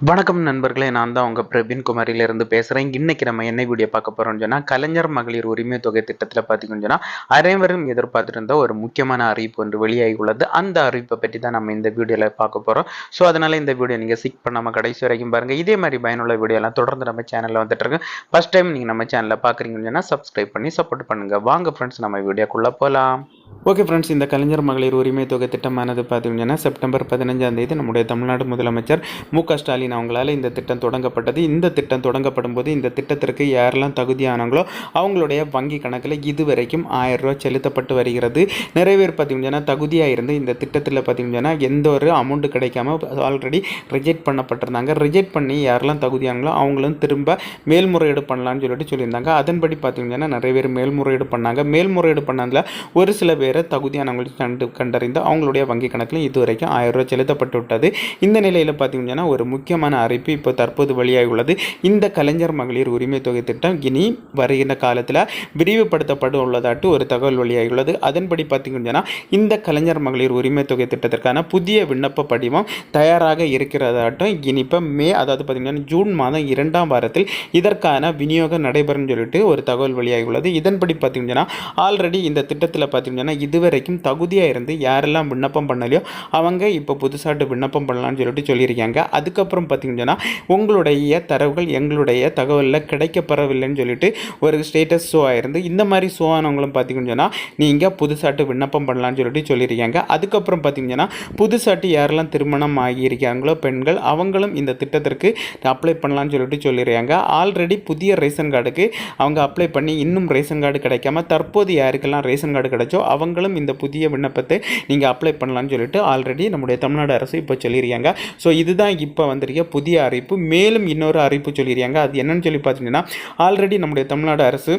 வணக்கம் நண்பர்களே, நான் தான் உங்கள் பிரவீன் குமாரிலிருந்து பேசுகிறேன். இன்றைக்கி நம்ம என்ன வீடியோ பார்க்க போகிறோம்னு சொன்னால், கலைஞர் மகளிர் உரிமை தொகை திட்டத்தில் பார்த்தீங்கன்னு சொன்னால் அனைவரும் எதிர்பார்த்துருந்த ஒரு முக்கியமான அறிவிப்பு ஒன்று வெளியாகி உள்ளது. அந்த அறிவிப்பை பற்றி தான் நம்ம இந்த வீடியோவில் பார்க்க போகிறோம். ஸோ அதனால் இந்த வீடியோ நீங்கள் ஸ்கிப் பண்ணாமல் கடைசி வரைக்கும் பாருங்கள். இதே மாதிரி பயனுள்ள வீடியோலாம் தொடர்ந்து நம்ம சேனலில் வந்துட்டு இருக்கு. ஃபஸ்ட் டைம் நீங்கள் நம்ம சேனலில் பார்க்குறீங்கன்னு சொன்னால் சப்ஸ்கிரைப் பண்ணி சப்போர்ட் பண்ணுங்கள். வாங்க ஃப்ரெண்ட்ஸ், நம்ம வீடியோக்குள்ளே போகலாம். ஓகே ஃப்ரெண்ட்ஸ், இந்த கலைஞர் மகளிர் உரிமை தொகை திட்டமானது பார்த்தீங்கன்னா செப்டம்பர் 15 நம்முடைய தமிழ்நாடு முதலமைச்சர் மு.க.ஸ்டாலின் அவங்களால் இந்த திட்டம் தொடங்கப்பட்டது. இந்த திட்டம் தொடங்கப்படும் போது இந்த திட்டத்திற்கு யாரெல்லாம் தகுதியானவங்களோ அவங்களுடைய வங்கி கணக்கில் இதுவரைக்கும் 1000 ரூபா செலுத்தப்பட்டு வருகிறது. நிறைய பேர் பார்த்தீங்கன்னா தகுதியாக இருந்து இந்த திட்டத்தில் பார்த்தீங்கன்னா எந்த ஒரு அமௌண்ட்டு கிடைக்காம ஆல்ரெடி ரிஜெக்ட் பண்ணப்பட்டிருந்தாங்க. ரிஜெக்ட் பண்ணி யாரெல்லாம் தகுதியானங்களோ அவங்களும் திரும்ப மேல்முறையீடு பண்ணலான்னு சொல்லியிருந்தாங்க. அதன்படி பார்த்தீங்கன்னா நிறைய பேர் மேல்முறையீடு பண்ணாங்க. மேல்முறையீடு பண்ணதில் ஒரு சில பேரை தகுதியானவங்களுக்கு கண்டறிந்து அவங்களுடைய வங்கி கணக்கில் இதுவரைக்கும் 1000 ரூபாய் செலுத்தப்பட்டு விட்டது. இந்த நிலையில் பார்த்தீங்கன்னா ஒரு முக்கியமான அறிவிப்பு இப்போ தற்போது வெளியாகி உள்ளது. இந்த கலைஞர் மகளிர் உரிமை தொகை திட்டம் இனி வருகின்ற காலத்தில் விரிவுபடுத்தப்பட உள்ளதாட்டு ஒரு தகவல் வெளியாகி உள்ளது. அதன்படி பார்த்தீங்கன்னா இந்த கலைஞர் மகளிர் உரிமை தொகை திட்டத்திற்கான புதிய விண்ணப்ப படிவம் தயாராக இருக்கிறதாட்டும் இனி இப்போ அதாவது பார்த்தீங்கன்னா ஜூன் மாதம் 2ஆம் வாரத்தில் இதற்கான விநியோகம் நடைபெறும் சொல்லிட்டு ஒரு தகவல் வெளியாகி உள்ளது. இதன்படி பார்த்தீங்கன்னா ஆல்ரெடி இந்த திட்டத்தில் பார்த்தீங்கன்னா இதுவரைக்கும் தகுதியாக இருந்து யாரெல்லாம் விண்ணப்பம் பண்ணலையோ அவங்க இப்போ புதுசாட்டு விண்ணப்பம் பண்ணலான்னு சொல்லியிருக்காங்க. அதுக்கப்புறம் பார்த்தீங்கன்னா உங்களுடைய தரவுகள் எங்களுடைய தகவலில் கிடைக்கப்பெறவில்லைன்னு சொல்லிட்டு ஒரு ஸ்டேட்டஸ் ஷோ ஆயிருந்து. இந்த மாதிரி ஷோ ஆனவங்களும் பார்த்தீங்கன்னா நீங்கள் புதுசாட்டு விண்ணப்பம் பண்ணலான்னு சொல்லியிருக்காங்க. அதுக்கப்புறம் பார்த்தீங்கன்னா புதுசாட்டு யாரெல்லாம் திருமணம் ஆகியிருக்காங்களோ பெண்கள் அவங்களும் இந்த திட்டத்திற்கு அப்ளை பண்ணலான்னு சொல்லியிருக்காங்க. ஆல்ரெடி புதிய ரேஷன் கார்டுக்கு அவங்க அப்ளை பண்ணி இன்னும் ரேஷன் கார்டு கிடைக்காம தற்போது யாருக்கெல்லாம் ரேஷன் கார்டு கிடைச்சோ அவங்களும் இந்த புதிய விண்ணப்பத்தை நீங்கள் அப்ளை பண்ணலாம்னு சொல்லிட்டு ஆல்ரெடி நம்முடைய தமிழ்நாடு அரசு இப்போ சொல்லியிருக்காங்க. ஸோ இதுதான் இப்போ வந்திருக்க புதிய அறிவிப்பு. மேலும் இன்னொரு அறிவிப்பு சொல்லியிருக்காங்க. அது என்னன்னு சொல்லி பார்த்தீங்கன்னா ஆல்ரெடி நம்முடைய தமிழ்நாடு அரசு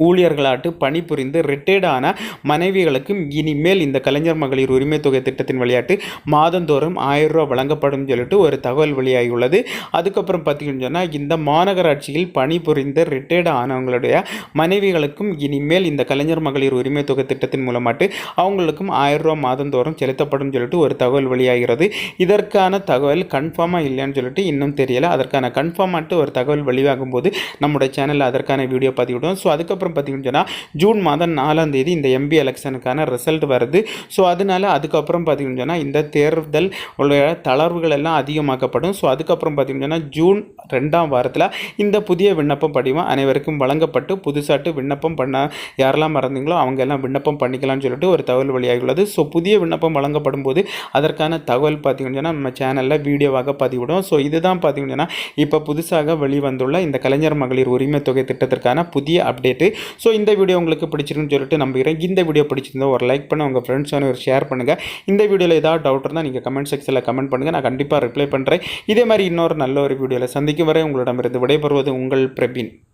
ஊழியர்களாட்டு பணிபுரிந்து ரிட்டையர்டான மனைவிகளுக்கும் இனிமேல் இந்த கலைஞர் மகளிர் உரிமை தொகை திட்டத்தின் விளையாட்டு மாதந்தோறும் 1000 ரூபா வழங்கப்படும் சொல்லிட்டு ஒரு தகவல் வெளியாகியுள்ளது. அதுக்கப்புறம் பார்த்தீங்கன்னா இந்த மாநகராட்சியில் பணிபுரிந்து ரிட்டையர்ட் ஆனவங்களுடைய மனைவிகளுக்கும் இனிமேல் இந்த கலைஞர் மகளிர் உரிமை தொகை திட்டத்தின் மூலமாட்டு அவங்களுக்கும் 1000 ரூபா மாதந்தோறும் செலுத்தப்படும் சொல்லிட்டு ஒரு தகவல் வெளியாகிறது. இதற்கான தகவல் கன்ஃபார்மாக இல்லைன்னு சொல்லிட்டு இன்னும் தெரியலை. அதற்கான கன்ஃபார்மாட்டு ஒரு தகவல் வெளியாகும் போது நம்முடைய சேனலில் அதற்கான வீடியோ பதிவிடும். ஸோ அதுக்கப்புறம் பார்த்தீங்கன்னா ஜூன் மாதம் 4ஆம் தேதி இந்த எம்பி எலெக்ஷனுக்கான ரிசல்ட் வருது. ஸோ அதனால அதுக்கப்புறம் பார்த்தீங்கன்னா இந்த தேர்தல் உள்ள தளர்வுகள் எல்லாம் அதிகமாக்கப்படும். ஸோ அதுக்கப்புறம் பார்த்தீங்கன்னா ஜூன் 2ஆம் வாரத்தில் இந்த புதிய விண்ணப்பம் படிவம் அனைவருக்கும் வழங்கப்பட்டு புதுசாட்டு விண்ணப்பம் பண்ண யாரெல்லாம் மறந்தீங்களோ அவங்க எல்லாம் விண்ணப்பம் பண்ணிக்கலாம்னு சொல்லிட்டு ஒரு தகவல் வெளியாகியுள்ளது. ஸோ புதிய விண்ணப்பம் வழங்கப்படும் போது அதற்கான தகவல் பார்த்தீங்கன்னா நம்ம சேனலில் வீடியோவாக பதிவிடும். ஸோ இதுதான் பார்த்தீங்கன்னா இப்போ புதுசாக வெளிவந்துள்ள இந்த கலைஞர் மகளிர் உரிமை தொகை திட்டத்திற்கான புதிய அப்டேட்டு. ஸோ இந்த வீடியோ உங்களுக்கு பிடிச்சிருக்குன்னு சொல்லிட்டு நம்புகிறேன். இந்த வீடியோ பிடிச்சிருந்தா ஒரு லைக் பண்ண உங்கள் ஃப்ரெண்ட்ஸோட ஒரு ஷேர் பண்ணுங்கள். இந்த வீடியோவில் ஏதாவது டவுட் இருந்தால் நீங்கள் கமெண்ட் செக்ஷனில் கமெண்ட் பண்ணுங்கள். நான் கண்டிப்பாக ரிப்ளை பண்ணுறேன். இதே மாதிரி இன்னொரு நல்ல ஒரு வீடியோவில் சந்திக்கும் வரை உங்களிடமிருந்து விடைபெறுவது உங்கள் பிரவீன்.